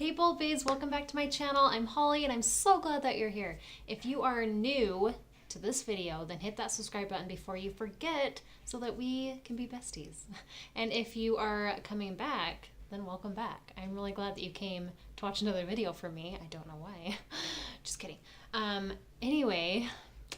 Hey Bold Babes, welcome back to my channel. I'm Holly and I'm so glad that you're here. If you are new to this video, then hit that subscribe button before you forget so that we can be besties. And if you are coming back, then welcome back. I'm really glad that you came to watch another video from me. I don't know why. Just kidding. Anyway,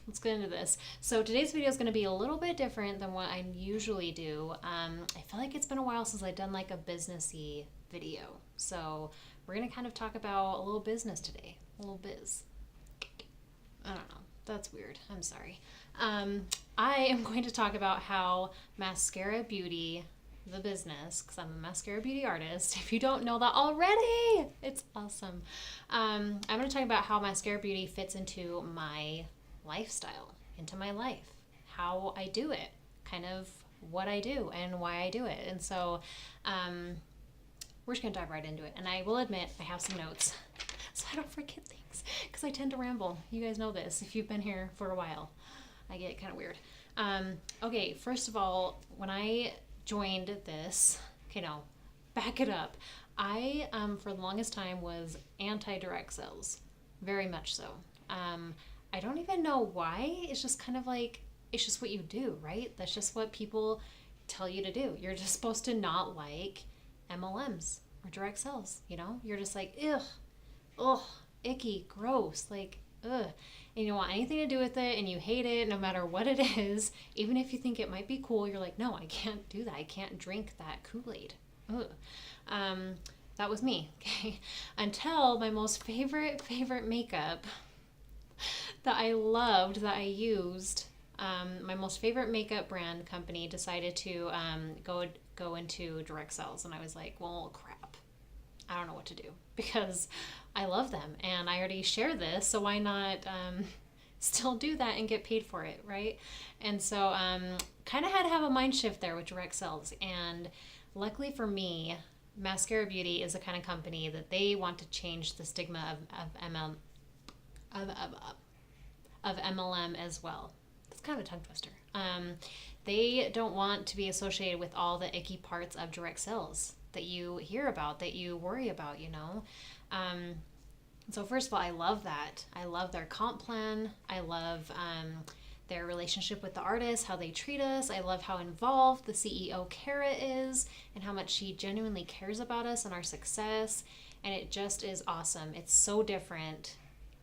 let's get into this. So today's video is going to be a little bit different than what I usually do. I feel like it's been a while since I've done like a businessy video. So we're going to kind of talk about a little business today. A little biz. I don't know. That's weird. I'm sorry. I am going to talk about how Maskcara Beauty, the business, because I'm a Maskcara Beauty artist. If you don't know that already, it's awesome. I'm going to talk about how Maskcara Beauty fits into my lifestyle, into my life, how I do it, kind of what I do and why I do it. And so we're just going to dive right into it. And I will admit I have some notes so I don't forget things because I tend to ramble. You guys know this if you've been here for a while. I get kind of weird. Okay, first of all, when I joined this, okay, no, back it up. I, for the longest time, was anti-direct sales. Very much so. I don't even know why. It's just kind of like, it's just what you do, right? That's just what people tell you to do. You're just supposed to not like MLMs or direct sales, you know? You're just like, ugh, icky, gross, like, ugh. And you don't want anything to do with it and you hate it no matter what it is. Even if you think it might be cool, you're like, no, I can't do that. I can't drink that Kool-Aid. Ugh. That was me, okay? Until my most favorite makeup that I loved, that I used, my most favorite makeup brand company decided to go into direct sales. And I was like, well, crap. I don't know what to do because I love them and I already share this. So why not still do that and get paid for it, right? And so kind of had to have a mind shift there with direct sales. And luckily for me, Maskcara Beauty is the kind of company that they want to change the stigma of MLM as well. It's kind of a tongue twister. They don't want to be associated with all the icky parts of direct sales that you hear about, that you worry about, you know. So first of all, I love that. I love their comp plan. I love their relationship with the artists, how they treat us. I love how involved the CEO Kara is and how much she genuinely cares about us and our success. And it just is awesome. It's so different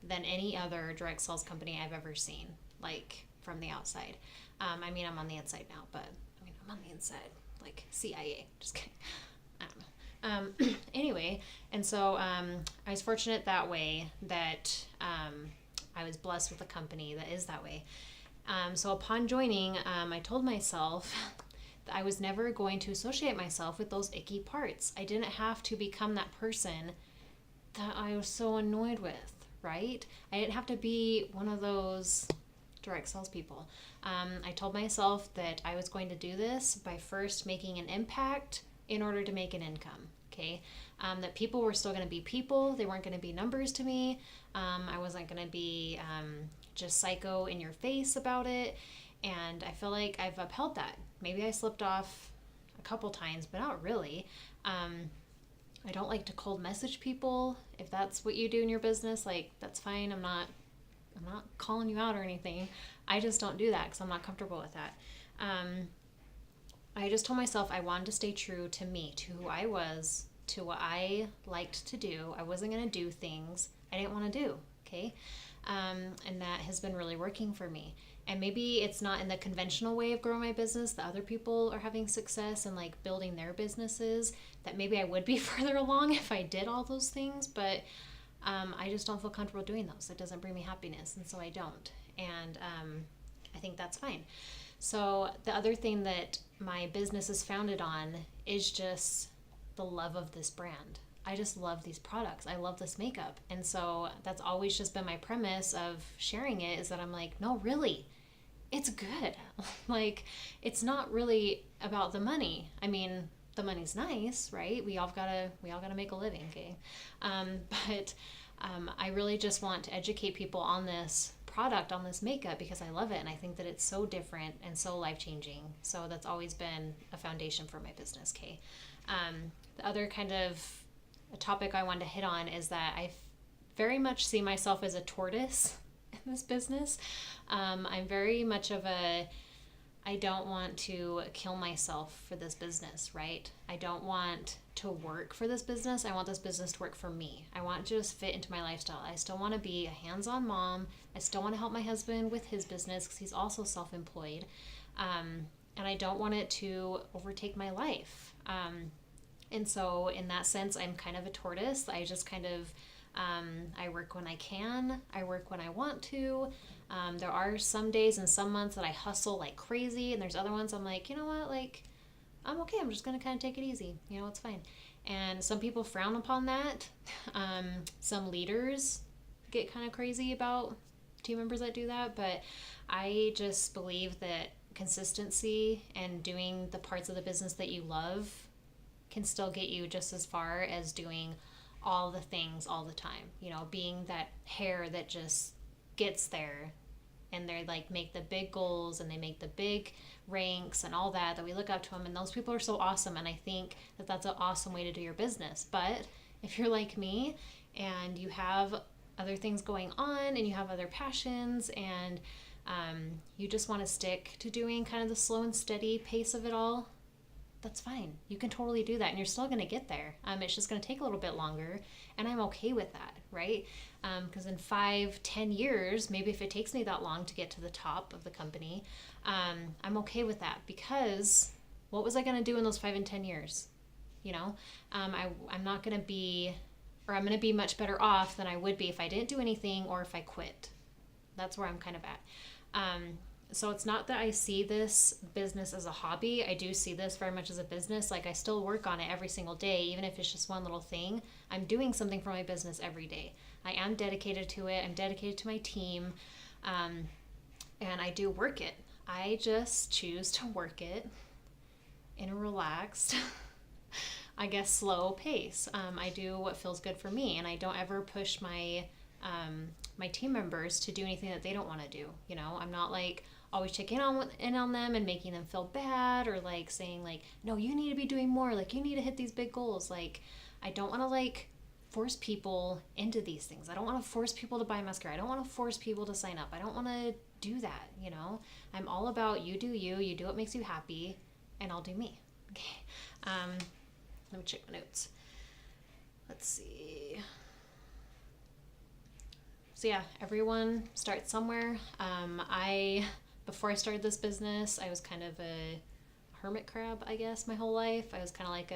than any other direct sales company I've ever seen, like from the outside. I mean, I'm on the inside now, but I mean, I'm on the inside, like CIA. Just kidding. I don't know. Anyway, and so I was fortunate that way that I was blessed with a company that is that way. So upon joining, I told myself that I was never going to associate myself with those icky parts. I didn't have to become that person that I was so annoyed with, right? I didn't have to be one of those direct sales people. I told myself that I was going to do this by first making an impact in order to make an income, okay? That people were still going to be people. They weren't going to be numbers to me. I wasn't going to be just psycho in your face about it. And I feel like I've upheld that. Maybe I slipped off a couple times, but not really. I don't like to cold message people. If that's what you do in your business, like, that's fine. I'm not calling you out or anything. I just don't do that because I'm not comfortable with that. I just told myself I wanted to stay true to me, to who I was, to what I liked to do. I wasn't going to do things I didn't want to do, okay? And that has been really working for me. And maybe it's not in the conventional way of growing my business that other people are having success and like building their businesses, that maybe I would be further along if I did all those things, but I just don't feel comfortable doing those. It doesn't bring me happiness, and so I don't. And I think that's fine. So the other thing that my business is founded on is just the love of this brand. I just love these products. I love this makeup. And so that's always just been my premise of sharing it, is that I'm like, no, really, it's good. Like, it's not really about the money. I mean, the money's nice, right? We all gotta make a living, okay? But I really just want to educate people on this product, on this makeup, because I love it and I think that it's so different and so life-changing. So that's always been a foundation for my business, okay? The other kind of a topic I wanted to hit on is that I very much see myself as a tortoise in this business. I'm very much of I don't want to kill myself for this business, right? I don't want to work for this business. I want this business to work for me. I want it to just fit into my lifestyle. I still want to be a hands-on mom. I still want to help my husband with his business because he's also self-employed. And I don't want it to overtake my life. And so in that sense, I'm kind of a tortoise. I just kind of, I work when I can. I work when I want to. There are some days and some months that I hustle like crazy, and there's other ones I'm like, you know what, like, I'm okay. I'm just going to kind of take it easy. You know, it's fine. And some people frown upon that. Some leaders get kind of crazy about team members that do that, but I just believe that consistency and doing the parts of the business that you love can still get you just as far as doing all the things all the time. You know, being that hair that just gets there, and they like make the big goals and they make the big ranks and all that we look up to them, and those people are so awesome, and I think that that's an awesome way to do your business. But if you're like me and you have other things going on and you have other passions, and you just want to stick to doing kind of the slow and steady pace of it all, that's fine. You can totally do that, and you're still going to get there. It's just going to take a little bit longer, and I'm okay with that, right? Because in 5-10 years, maybe if it takes me that long to get to the top of the company, I'm okay with that, because what was I going to do in those 5 and 10 years? You know, I'm not going to be, or I'm going to be much better off than I would be if I didn't do anything or if I quit. That's where I'm kind of at. So it's not that I see this business as a hobby. I do see this very much as a business. Like, I still work on it every single day, even if it's just one little thing. I'm doing something for my business every day. I am dedicated to it. I'm dedicated to my team. And I do work it. I just choose to work it in a relaxed, I guess, slow pace. I do what feels good for me, and I don't ever push my team members to do anything that they don't want to do. You know, I'm not like always checking in on them and making them feel bad, or like saying like, no, you need to be doing more, like you need to hit these big goals. Like, I don't want to like force people into these things. I don't want to force people to buy mascara. I don't want to force people to sign up. I don't want to do that. You know, I'm all about you do what makes you happy, and I'll do me. Okay. Let me check my notes. Let's see. So yeah, everyone starts somewhere. Before I started this business, I was kind of a hermit crab, I guess, my whole life. I was kind of like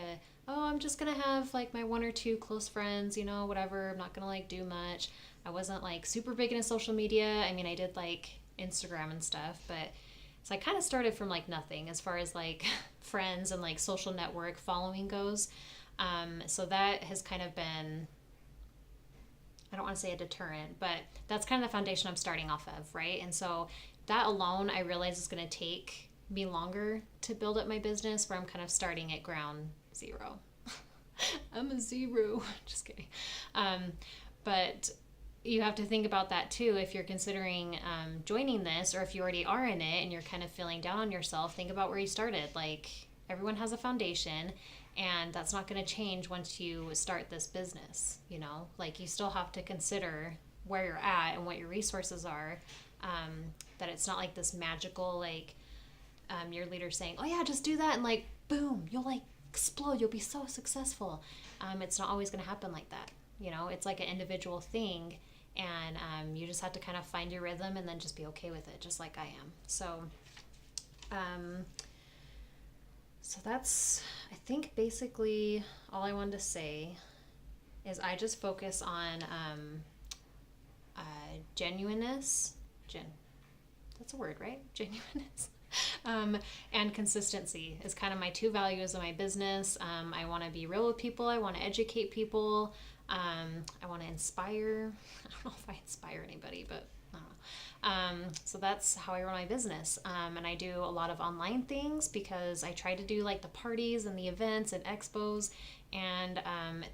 I'm just going to have like my 1 or 2 close friends, you know, whatever. I'm not going to like do much. I wasn't like super big into social media. I mean, I did like Instagram and stuff, but so I kind of started from like nothing as far as like friends and like social network following goes. So that has kind of been, I don't want to say a deterrent, but that's kind of the foundation I'm starting off of, right? And so that alone, I realize is going to take me longer to build up my business, where I'm kind of starting at ground zero. I'm a zero. Just kidding. But you have to think about that too. If you're considering joining this, or if you already are in it and you're kind of feeling down on yourself, think about where you started. Like, everyone has a foundation, and that's not going to change once you start this business. You know, like, you still have to consider where you're at and what your resources are. That it's not like this magical, like, your leader saying, oh yeah, just do that, and like, boom, you'll like explode, you'll be so successful. It's not always going to happen like that. You know, it's like an individual thing, and you just have to kind of find your rhythm and then just be okay with it, just like I am. So that's, I think, basically all I wanted to say is I just focus on genuineness. That's a word, right? Genuineness. And consistency is kind of my 2 values of my business. I want to be real with people. I want to educate people. I want to inspire. I don't know if I inspire anybody, but I don't know. So that's how I run my business. And I do a lot of online things because I try to do like the parties and the events and expos, and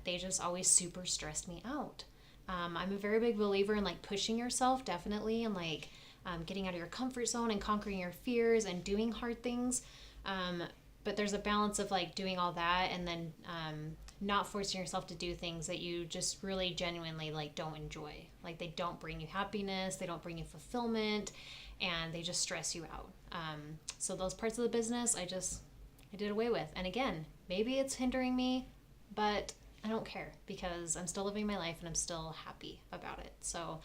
they just always super stressed me out. I'm a very big believer in like pushing yourself, definitely, and like getting out of your comfort zone and conquering your fears and doing hard things. But there's a balance of like doing all that and then not forcing yourself to do things that you just really genuinely like don't enjoy. Like they don't bring you happiness, they don't bring you fulfillment, and they just stress you out. So those parts of the business I did away with. And again, maybe it's hindering me, but I don't care because I'm still living my life and I'm still happy about it. So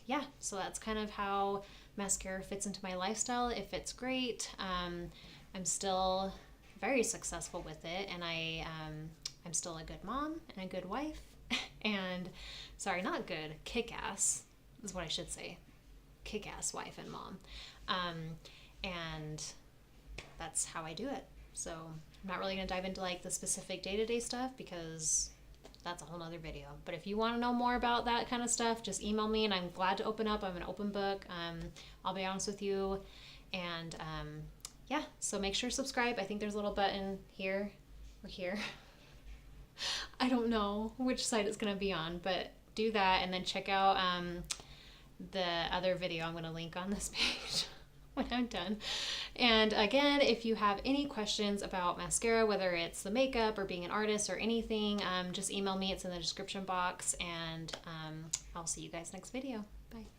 yeah, so that's kind of how mascara fits into my lifestyle. It fits great. I'm still very successful with it, and I'm still a good mom and a good wife. And sorry, not good, kick-ass is what I should say. Kick-ass wife and mom. And that's how I do it. So I'm not really going to dive into like the specific day-to-day stuff because that's a whole nother video. But if you want to know more about that kind of stuff, just email me and I'm glad to open up. I'm an open book. I'll be honest with you. And yeah, so make sure to subscribe. I think there's a little button here or here. I don't know which side it's going to be on, but do that and then check out the other video I'm going to link on this page when I'm done. And again, if you have any questions about mascara, whether it's the makeup or being an artist or anything, just email me. It's in the description box, and I'll see you guys next video. Bye.